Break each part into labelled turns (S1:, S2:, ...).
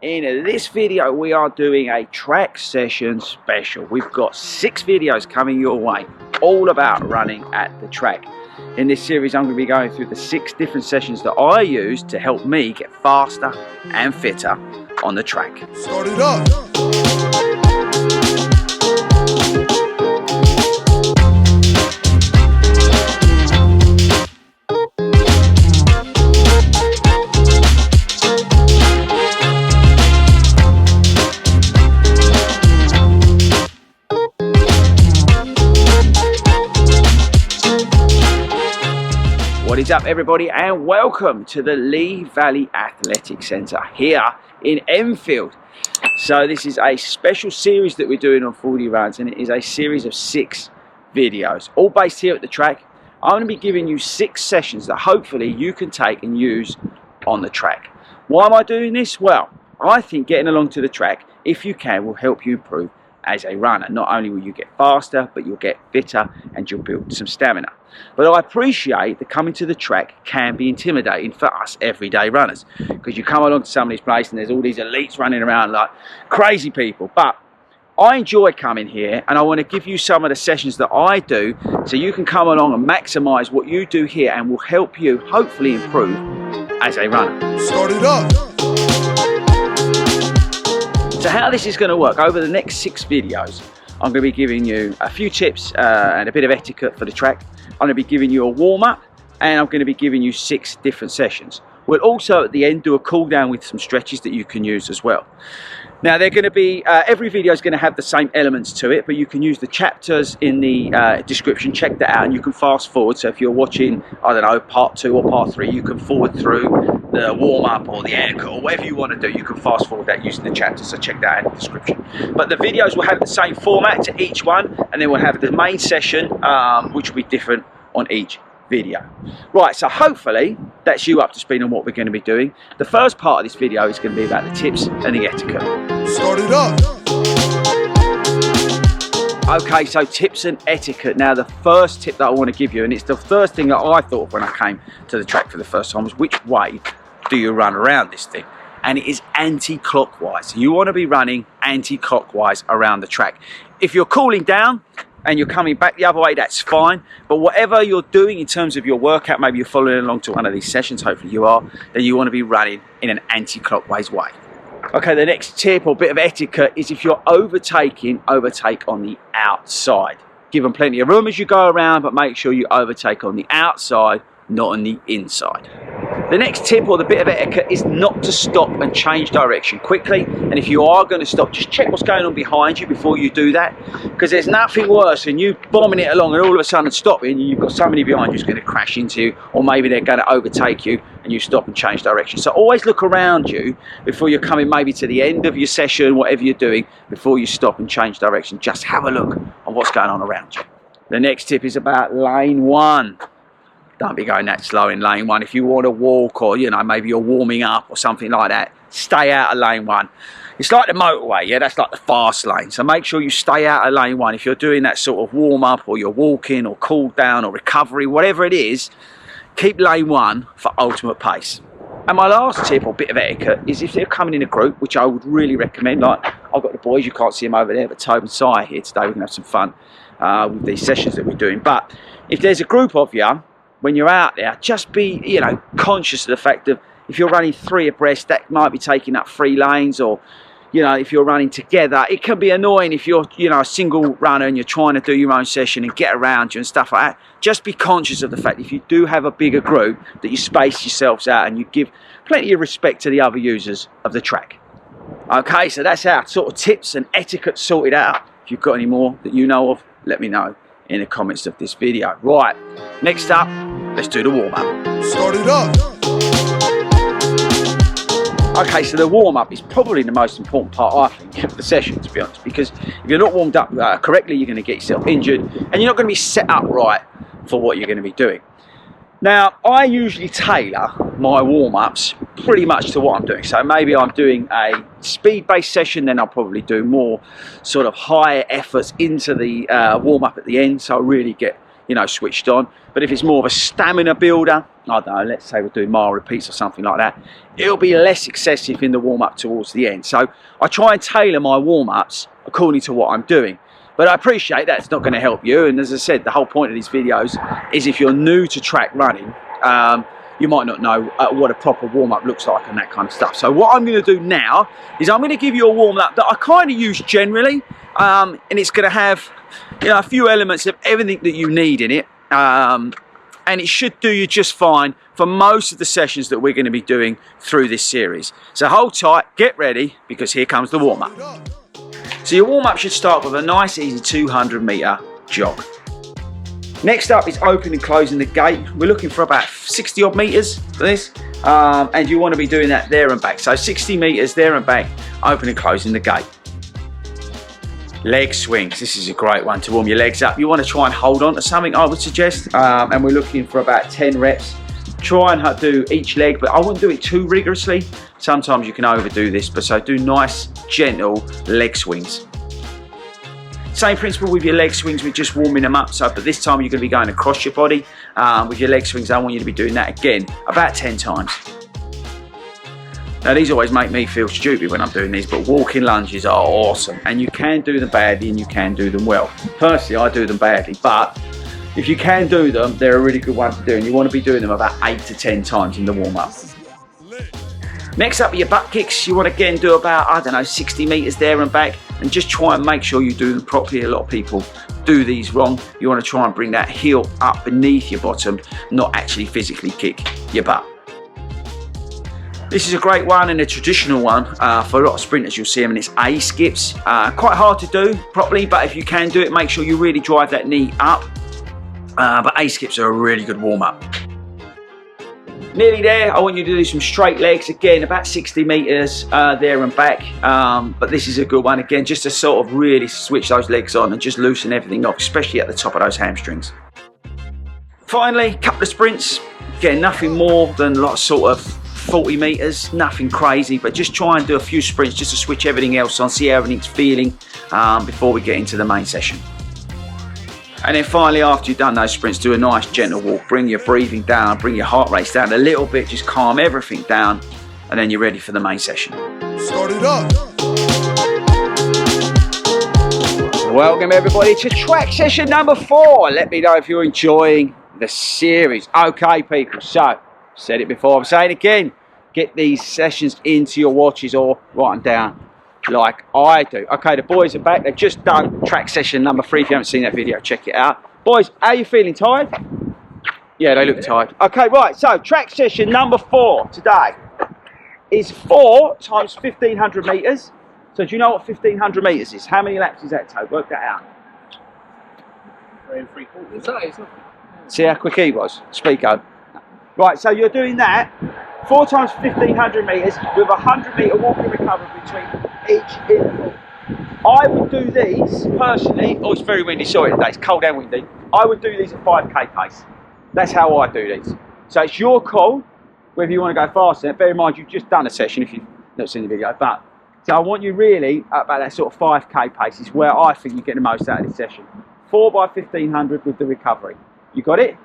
S1: In this video we are doing a track session special. We've got 6 videos coming your way, all about running at the track. In this series I'm going to be going through the 6 different sessions that I use to help me get faster and fitter on the track.
S2: Start it up.
S1: What is up everybody, and welcome to the Lee Valley Athletic Centre here in Enfield. So this is a special series that we're doing on 40 Runs, and it is a series of 6 videos, all based here at the track. I'm going to be giving you 6 sessions that hopefully you can take and use on the track. Why am I doing this? Well, I think getting along to the track, if you can, will help you improve as a runner. Not only will you get faster, but you'll get fitter and you'll build some stamina. But I appreciate that coming to the track can be intimidating for us everyday runners, because you come along to some of these places and there's all these elites running around like crazy people. But I enjoy coming here, and I want to give you some of the sessions that I do so you can come along and maximize what you do here, and will help you hopefully improve as a runner.
S2: Start it up.
S1: So how this is going to work, over the next 6 videos, I'm going to be giving you a few tips and a bit of etiquette for the track. I'm going to be giving you a warm-up, and I'm going to be giving you 6 different sessions. We'll also at the end do a cool down with some stretches that you can use as well. Now they're going to be, every video is going to have the same elements to it, but you can use the chapters in the description. Check that out, and you can fast forward. So if you're watching, I don't know, part 2 or part 3, you can forward through the warm-up or the air or whatever you want to do. You can fast forward that using the chapters, so check that out in the description. But the videos will have the same format to each one, and then we'll have the main session, which will be different on each video. Right, so hopefully that's you up to speed on what we're going to be doing. The first part of this video is going to be about the tips and the etiquette.
S2: Start it up.
S1: Okay, so tips and etiquette. Now the first tip that I want to give you, and it's the first thing that I thought of when I came to the track for the first time, was which way do you run around this thing? And it is anti-clockwise. So you want to be running anti-clockwise around the track. If you're cooling down and you're coming back the other way, that's fine. But whatever you're doing in terms of your workout, maybe you're following along to one of these sessions, hopefully you are, then you want to be running in an anti-clockwise way. Okay, the next tip or bit of etiquette is, if you're overtaking, overtake on the outside. Give them plenty of room as you go around, but make sure you overtake on the outside, not on the inside. The next tip or the bit of etiquette is not to stop and change direction quickly. And if you are going to stop, just check what's going on behind you before you do that, because there's nothing worse than you bombing it along and all of a sudden stopping, and you've got somebody behind you who's going to crash into you, or maybe they're going to overtake you and you stop and change direction. So always look around you before you're coming maybe to the end of your session, whatever you're doing, before you stop and change direction. Just have a look on what's going on around you. The next tip is about lane 1. Don't be going that slow in lane 1. If you want to walk, or you know, maybe you're warming up or something like that, stay out of lane 1. It's like the motorway, yeah, that's like the fast lane. So make sure you stay out of lane 1. If you're doing that sort of warm up, or you're walking, or cool down, or recovery, whatever it is, keep lane 1 for ultimate pace. And my last tip or bit of etiquette is, if they're coming in a group, which I would really recommend, like I've got the boys, you can't see them over there, but Tobe and Si are here today. We're gonna have some fun with these sessions that we're doing. But if there's a group of you, when you're out there, just be, you know, conscious of the fact that if you're running 3 abreast, that might be taking up 3 lanes, or, you know, if you're running together, it can be annoying if you're, you know, a single runner and you're trying to do your own session and get around you and stuff like that. Just be conscious of the fact that if you do have a bigger group, that you space yourselves out and you give plenty of respect to the other users of the track. Okay, so that's our sort of tips and etiquette sorted out. If you've got any more that you know of, let me know in the comments of this video. Right, next up, let's do the warm-up.
S2: Start it up.
S1: Okay, so the warm-up is probably the most important part, I think, of the session, to be honest, because if you're not warmed up correctly, you're going to get yourself injured, and you're not going to be set up right for what you're going to be doing. Now, I usually tailor my warm-ups pretty much to what I'm doing. So maybe I'm doing a speed-based session, then I'll probably do more sort of higher efforts into the warm-up at the end, so I really get, you know, switched on. But if it's more of a stamina builder, I don't know, let's say we're doing mile repeats or something like that, it'll be less excessive in the warm-up towards the end. So I try and tailor my warm-ups according to what I'm doing. But I appreciate that's not going to help you. And as I said, the whole point of these videos is if you're new to track running, you might not know what a proper warm-up looks like and that kind of stuff. So what I'm going to do now is I'm going to give you a warm-up that I kind of use generally, and it's going to have, you know, a few elements of everything that you need in it, and it should do you just fine for most of the sessions that we're going to be doing through this series. So hold tight, get ready, because here comes the warm-up. So your warm-up should start with a nice easy 200-metre jog. Next up is opening and closing the gate. We're looking for about 60 odd metres for this, and you want to be doing that there and back. So 60 metres there and back, opening and closing the gate. Leg swings, this is a great one to warm your legs up. You want to try and hold on to something, I would suggest, and we're looking for about 10 reps. Try and do each leg, but I wouldn't do it too rigorously. Sometimes you can overdo this, but so do nice, gentle leg swings. Same principle with your leg swings, we're just warming them up. So, but this time you're going to be going across your body. With your leg swings, I want you to be doing that again, about 10 times. Now these always make me feel stupid when I'm doing these, but walking lunges are awesome, and you can do them badly and you can do them well. Personally, I do them badly, but if you can do them, they're a really good one to do, and you want to be doing them about 8 to 10 times in the warm-up. Next up are your butt kicks. You want to again do about, I don't know, 60 metres there and back, and just try and make sure you do them properly. A lot of people do these wrong. You want to try and bring that heel up beneath your bottom, not actually physically kick your butt. This is a great one and a traditional one for a lot of sprinters. You'll see them, and it's A skips. Quite hard to do properly, but if you can do it, make sure you really drive that knee up. But A skips are a really good warm-up. Nearly there, I want you to do some straight legs, again about 60 metres there and back, but this is a good one again, just to sort of really switch those legs on and just loosen everything off, especially at the top of those hamstrings. Finally, a couple of sprints, again nothing more than like sort of 40 metres, nothing crazy, but just try and do a few sprints just to switch everything else on, see how everything's feeling before we get into the main session. And then finally, after you've done those sprints, do a nice gentle walk. Bring your breathing down, bring your heart rates down a little bit, just calm everything down, and then you're ready for the main session.
S2: Start it up.
S1: Welcome everybody to track session number 4. Let me know if you're enjoying the series. Okay people, so, said it before, I'm saying it again, get these sessions into your watches or write them down like I do. Okay, the boys are back. They've just done track session number 3. If you haven't seen that video, check it out. Boys, how are you feeling? Tired? Yeah, they look tired. Okay, right, so track session number 4 today is 4 times 1500 metres. So do you know what 1500 metres is? How many laps does that take? Work that out.
S3: 3 3/4.
S1: See how quick he was? Speako. Right, so you're doing that 4 times 1500 metres with a 100-metre walking recovery between each interval. I would do these personally. Oh, it's very windy. Sorry today. It's cold and windy. I would do these at 5k pace. That's how I do these. So it's your call whether you want to go faster. Bear in mind you've just done a session if you've not seen the video. But so I want you really about that sort of 5k pace is where I think you get the most out of this session. 4 by 1500 with the recovery. You got it?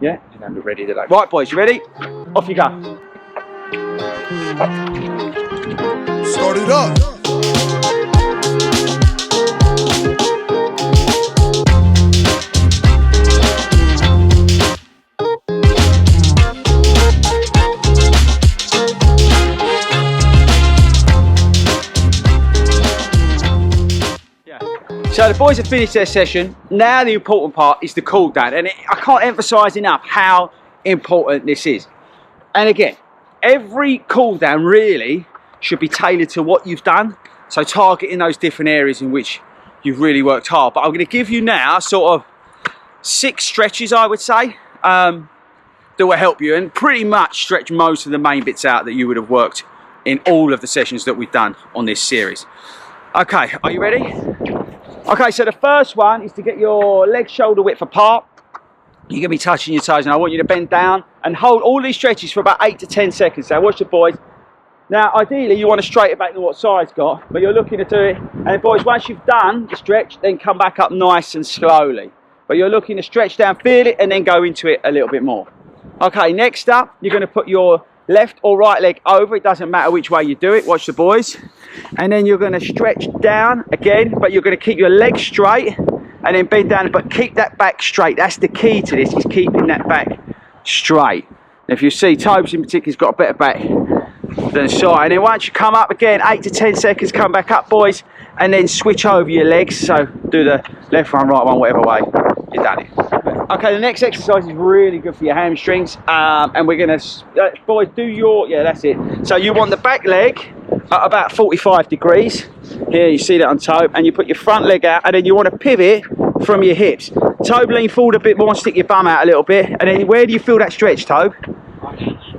S1: Yeah, you don't look ready today. Right, boys, you ready? Off you go.
S2: Start it up.
S1: So the boys have finished their session. Now the important part is the cool down, and I can't emphasize enough how important this is. And again, every cool down really should be tailored to what you've done, so targeting those different areas in which you've really worked hard. But I'm going to give you now sort of 6 stretches, I would say, that will help you and pretty much stretch most of the main bits out that you would have worked in all of the sessions that we've done on this series. Okay, are you ready? Okay, so the first one is to get your legs shoulder width apart. You're going to be touching your toes, and I want you to bend down and hold all these stretches for about 8 to 10 seconds. So watch the boys. Now, ideally, you want to straighten back to what side's got, but you're looking to do it. And boys, once you've done the stretch, then come back up nice and slowly. But you're looking to stretch down, feel it, and then go into it a little bit more. Okay, next up, you're going to put your left or right leg over. It doesn't matter which way you do it. Watch the boys. And then you're going to stretch down again, but you're going to keep your legs straight and then bend down, but keep that back straight. That's the key to this, is keeping that back straight. And if you see, Tobes in particular has got a better back than side. And then once you come up again, 8 to 10 seconds, come back up, boys, and then switch over your legs. So do the left one, right one, whatever way you've done it. Okay, the next exercise is really good for your hamstrings, and we're gonna, boys, do your, yeah, that's it. So you want the back leg at about 45 degrees. Here, you see that on Tobe, and you put your front leg out, and then you want to pivot from your hips. Tobe, lean forward a bit more and stick your bum out a little bit, and then where do you feel that stretch, Tobe?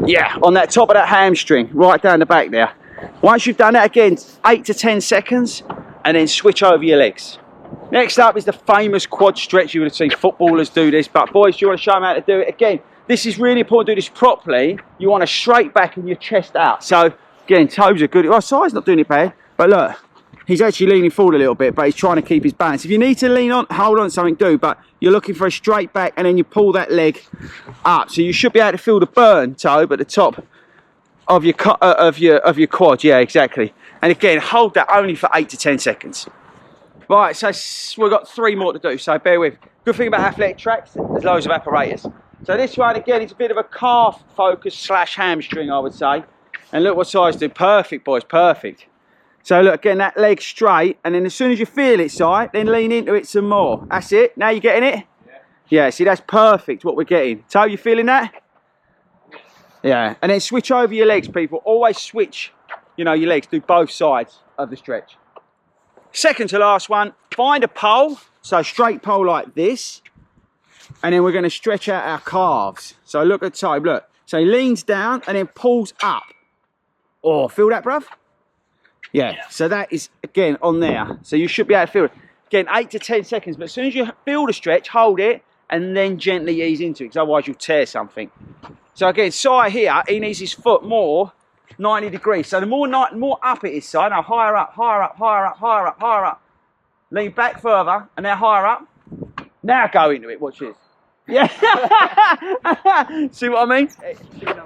S1: Yeah, on that top of that hamstring, right down the back there. Once you've done that again, 8 to 10 seconds, and then switch over your legs. Next up is the famous quad stretch. You would have seen footballers do this, but boys, do you want to show them how to do it? Again, this is really important to do this properly. You want a straight back and your chest out. So again, toes are good. Well, side's not doing it bad, but look, he's actually leaning forward a little bit, but he's trying to keep his balance. If you need to lean on, hold on to something, do, but you're looking for a straight back and then you pull that leg up. So you should be able to feel the burn, Tobe, at the top of your quad. Yeah, exactly. And again, hold that only for 8 to 10 seconds. Right, so we've got 3 more to do, so bear with. Good thing about athletic tracks, there's loads of apparatus. So this one, again, it's a bit of a calf focus slash hamstring, I would say. And look what size do. Perfect, boys, perfect. So look, again, that leg straight, and then as soon as you feel it, Si, then lean into it some more. That's it. Now you're getting it? Yeah. Yeah, see, that's perfect what we're getting. So you feeling that? Yeah. And then switch over your legs, people. Always switch, you know, your legs. Do both sides of the stretch. Second to last one, find a pole, so straight pole like this, and then we're going to stretch out our calves. So look at Tobe, look. So he leans down and then pulls up. Oh, feel that, bruv? Yeah, so that is, again, on there. So you should be able to feel it. Again, 8 to 10 seconds, but as soon as you feel the stretch, hold it, and then gently ease into it, because otherwise you'll tear something. So again, Si here, he needs his foot more 90 degrees. So the more up it is, Si, now higher up, higher up, higher up, higher up, higher up. Lean back further, and now higher up. Now go into it, watch this. Yeah. See what I mean?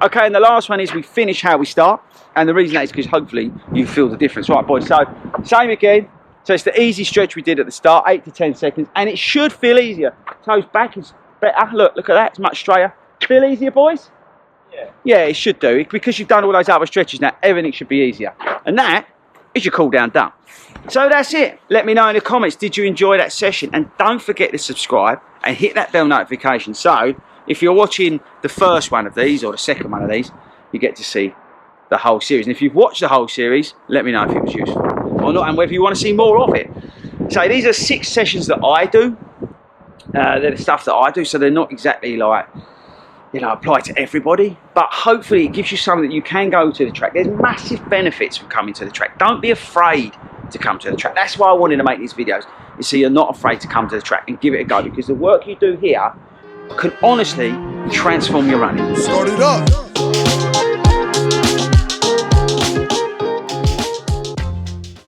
S1: Okay, and the last one is we finish how we start. And the reason that is because hopefully you feel the difference. Right, boys, so same again. So it's the easy stretch we did at the start, 8 to 10 seconds. And it should feel easier. Toes back is better. Look at that, it's much straighter. Feel easier, boys? Yeah. Yeah, it should do. Because you've done all those other stretches now, everything should be easier. And that is your cool down done. So that's it. Let me know in the comments, did you enjoy that session? And don't forget to subscribe and hit that bell notification. So if you're watching the first one of these or the second one of these, you get to see the whole series. And if you've watched the whole series, let me know if it was useful or not, and whether you want to see more of it. So these are 6 sessions that I do. They're the stuff that I do, so they're not exactly like, you know, apply to everybody, but hopefully it gives you something that you can go to the track. There's massive benefits from coming to the track. Don't be afraid to come to the track. That's why I wanted to make these videos, is so you're not afraid to come to the track and give it a go, because the work you do here can honestly transform your running.
S2: Start it up.